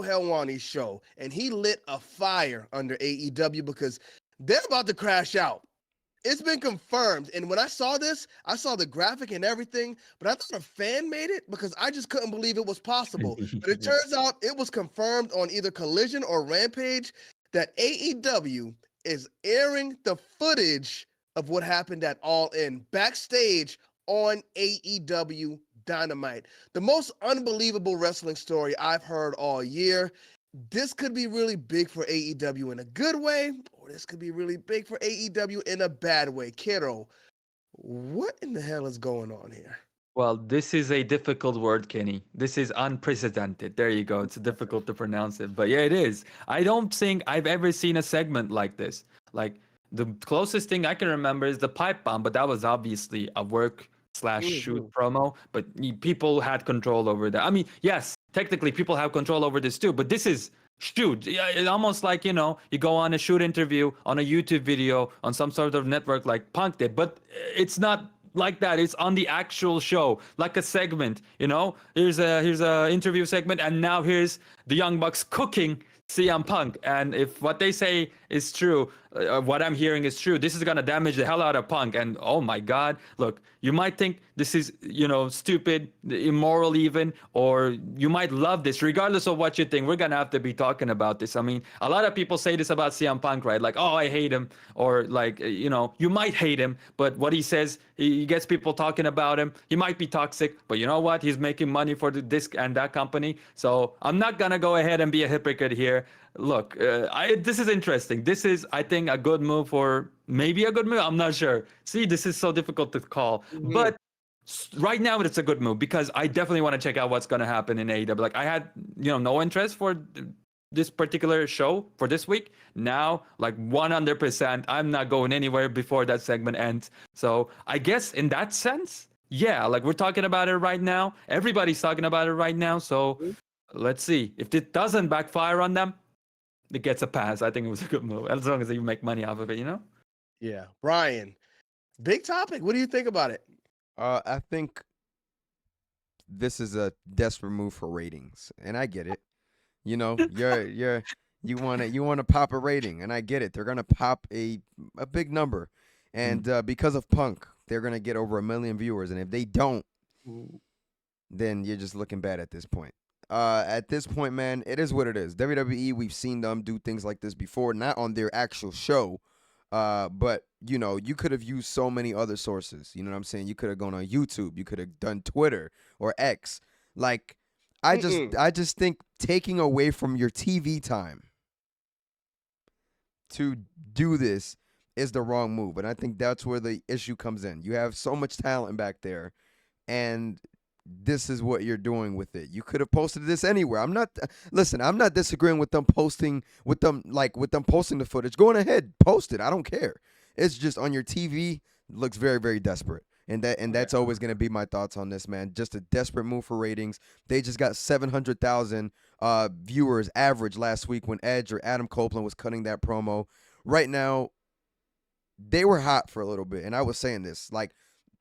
Helwani's show, and he lit a fire under AEW because they're about to crash out. It's been confirmed. And when I saw this, I saw the graphic and everything, but I thought a fan made it because I just couldn't believe it was possible. But it turns out it was confirmed on either Collision or Rampage that AEW is airing the footage of what happened at All In backstage on AEW Dynamite. The most unbelievable wrestling story I've heard all year. This could be really big for AEW in a good way, or this could be really big for AEW in a bad way. Kiro, what in the hell is going on here? Well, this is a difficult word, Kenny. This is unprecedented. There you go. It's difficult to pronounce it, but yeah, it is. I don't think I've ever seen a segment like this. Like the closest thing I can remember is the pipe bomb, but that was obviously a work slash shoot Mhm. promo. But people had control over that. I mean, yes, technically people have control over this too, but this is shoot. Yeah, it's almost like you go on a shoot interview on a YouTube video on some sort of network like Punk did, but it's not like that. It's on the actual show, like a segment. Here's a interview segment, and now here's the Young Bucks cooking CM Punk. And if what they say is true, what I'm hearing is true, this is gonna damage the hell out of Punk. And oh my God, look, you might think this is stupid, immoral even, or you might love this. Regardless of what you think, we're gonna have to be talking about this. I mean, a lot of people say this about CM Punk, right? Like, oh, I hate him, or like, you might hate him, but what he says, he gets people talking about him. He might be toxic, but you know what? He's making money for the disc and that company. So I'm not gonna go ahead and be a hypocrite here. Look, this is interesting. This is, I think, a good move, or maybe a good move. I'm not sure. See, this is so difficult to call, Mhm. but right now it's a good move because I definitely want to check out what's going to happen in AEW. Like I had, no interest for this particular show for this week. Now, like 100%, I'm not going anywhere before that segment ends. So I guess in that sense, yeah, like we're talking about it right now. Everybody's talking about it right now. So let's see if it doesn't backfire on them. It gets a pass. I think it was a good move as long as you make money off of it. Yeah. Brian, big topic. What do you think about it? I think this is a desperate move for ratings, and I get it. You want to pop a rating, and I get it. They're gonna pop a big number, and because of Punk, they're gonna get over 1 million viewers. And if they don't, then you're just looking bad at this point. At this point, man, it is what it is. WWE, we've seen them do things like this before, not on their actual show, but you could have used so many other sources. You know what I'm saying? You could have gone on YouTube, you could have done Twitter or X. Like, Mm-mm. I just think taking away from your TV time to do this is the wrong move, and I think that's where the issue comes in. You have so much talent back there, and this is what you're doing with it. You could have posted this anywhere. I'm not disagreeing with them posting posting the footage. Go on ahead, post it. I don't care. It's just on your TV looks very, very desperate. That's always gonna be my thoughts on this, man. Just a desperate move for ratings. They just got 700,000 viewers average last week when Edge or Adam Copeland was cutting that promo. Right now, they were hot for a little bit, and I was saying this like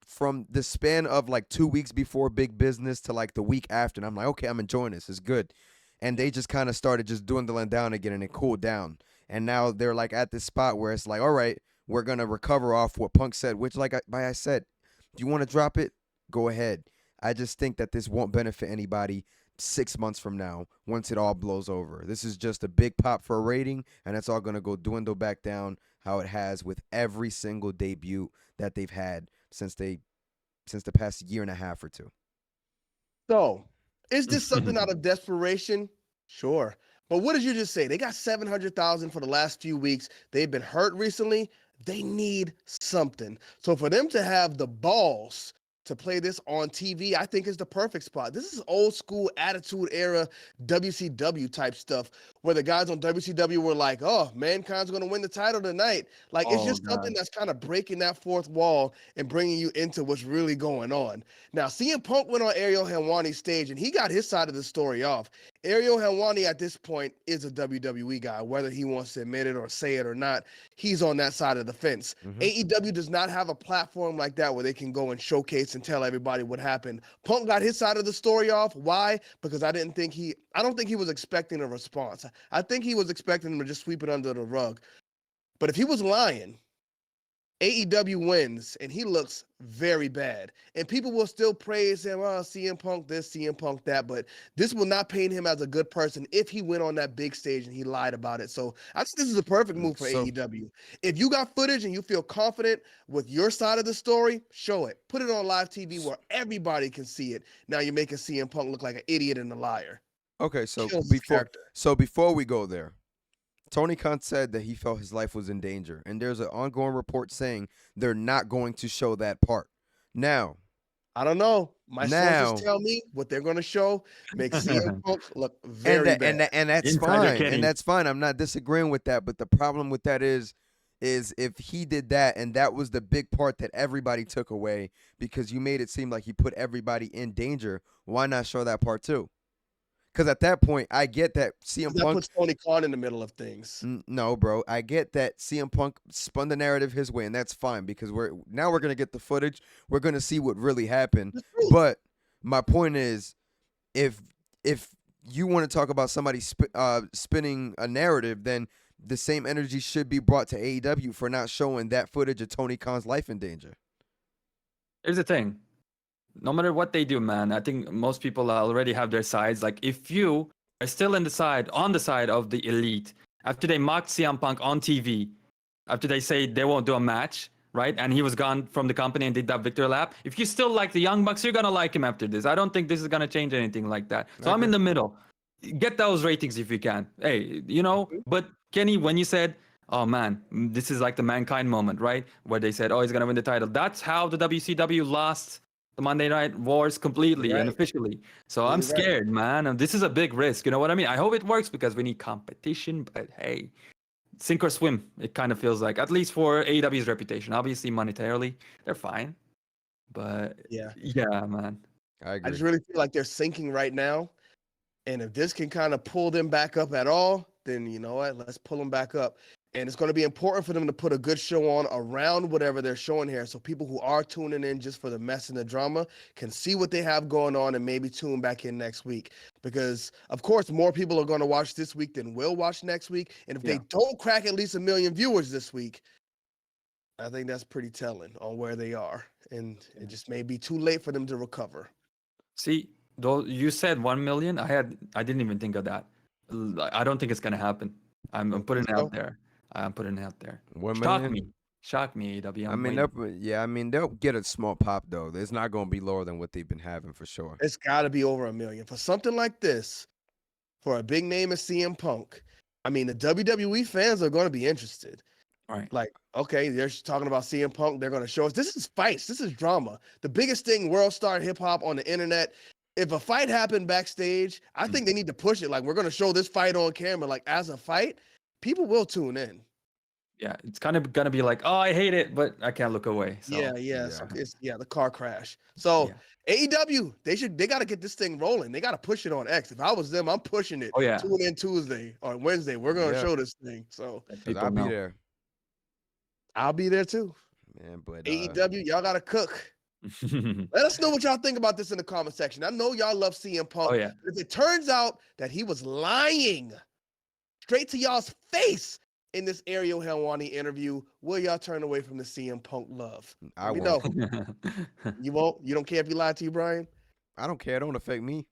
from the span of like 2 weeks before Big Business to like the week after, and I'm like, okay, I'm enjoying this. It's good. And they just kind of started just dwindling down again, and it cooled down. And now they're like at this spot where it's like, all right, we're gonna recover off what Punk said, which I said, if you want to drop it, go ahead. I just think that this won't benefit anybody 6 months from now once it all blows over. This is just a big pop for a rating, and it's all gonna go dwindle back down how it has with every single debut that they've had since the past year and a half or two. So, is this something out of desperation? Sure. But what did you just say? They got 700,000 for the last few weeks. They've been hurt recently. They need something. So for them to have the balls to play this on TV, I think is the perfect spot. This is old school attitude era WCW type stuff where the guys on WCW were like, oh, Mankind's going to win the title tonight. Like, it's Oh just something God. that's kind of breaking that fourth wall and bringing you into what's really going on. Now, CM Punk went on Ariel Helwani's stage and he got his side of the story off. Ariel Helwani at this point is a WWE guy, whether he wants to admit it or say it or not. He's on that side of the fence. Mm-hmm. AEW does not have a platform like that where they can go and showcase and tell everybody what happened. Punk got his side of the story off. Why? Because I I don't think he was expecting a response. I think he was expecting him to just sweep it under the rug. But if he was lying, AEW wins and he looks very bad. And people will still praise him, oh, CM Punk this, CM Punk that. But this will not paint him as a good person if he went on that big stage and he lied about it. So I think this is a perfect move for AEW. If you got footage and you feel confident with your side of the story, show it. Put it on live TV where everybody can see it. Now you're making CM Punk look like an idiot and a liar. Okay, so Kills his character. before we go there, Tony Khan said that he felt his life was in danger, and there's an ongoing report saying they're not going to show that part. Now, I don't know. My sources tell me what they're going to show makes CM Punk look very bad. And that's Insider fine. Kenny. And that's fine. I'm not disagreeing with that. But the problem with that is if he did that and that was the big part that everybody took away because you made it seem like he put everybody in danger, why not show that part too? Because at that point, I get that CM That Punk puts Tony Khan in the middle of things. No, bro. I get that CM Punk spun the narrative his way, and that's fine because we're gonna get the footage. We're gonna see what really happened. But my point is, if you want to talk about somebody spinning a narrative, then the same energy should be brought to AEW for not showing that footage of Tony Khan's life in danger. Here's the thing. No matter what they do, man, I think most people already have their sides. Like, if you are still on the side of the elite, after they mocked CM Punk on TV, after they say they won't do a match, right? And he was gone from the company and did that victory lap. If you still like the Young Bucks, you're going to like him after this. I don't think this is going to change anything like that. So I'm in the middle. Get those ratings if you can. Hey, but Kenny, when you said, oh man, this is like the Mankind moment, right? Where they said, oh, he's going to win the title. That's how the WCW lost the Monday Night Wars completely and officially. So I'm scared, man. And this is a big risk. You know what I mean? I hope it works because we need competition. But hey, sink or swim, it kind of feels like, at least for AEW's reputation. Obviously, monetarily, they're fine. But yeah, man. I agree. I just really feel like they're sinking right now. And if this can kind of pull them back up at all, then you know what? Let's pull them back up. And it's going to be important for them to put a good show on around whatever they're showing here. So people who are tuning in just for the mess and the drama can see what they have going on and maybe tune back in next week. Because, of course, more people are going to watch this week than will watch next week. And if they don't crack at least 1 million viewers this week, I think that's pretty telling on where they are. And it just may be too late for them to recover. See, though you said 1 million, I didn't even think of that. I don't think it's going to happen. I'm putting it out there. I'm putting it out there. 1 Shock million? me. Shock me, AEW. I mean, they'll get a small pop though. It's not going to be lower than what they've been having for sure. It's got to be over 1 million for something like this. For a big name as CM Punk, I mean, the WWE fans are going to be interested. Right. Like, okay, they're talking about CM Punk. They're going to show us. This is fights. This is drama. The biggest thing, world star hip hop on the internet. If a fight happened backstage, I think they need to push it. Like, we're going to show this fight on camera. Like, as a fight, people will tune in. Yeah, it's kind of gonna be like, oh, I hate it, but I can't look away. So, So it's the car crash. So AEW, they got to get this thing rolling. They got to push it on X. If I was them, I'm pushing it. Oh yeah. Tune in Tuesday or Wednesday. We're gonna show this thing. So I'll be there. I'll be there too. Man, but AEW, y'all gotta cook. Let us know what y'all think about this in the comment section. I know y'all love CM Punk. Oh yeah. If it turns out that he was lying straight to y'all's face in this Ariel Helwani interview, will y'all turn away from the CM Punk love? I won't. know. You won't? You don't care if he lied to you, Brian? I don't care. It don't affect me.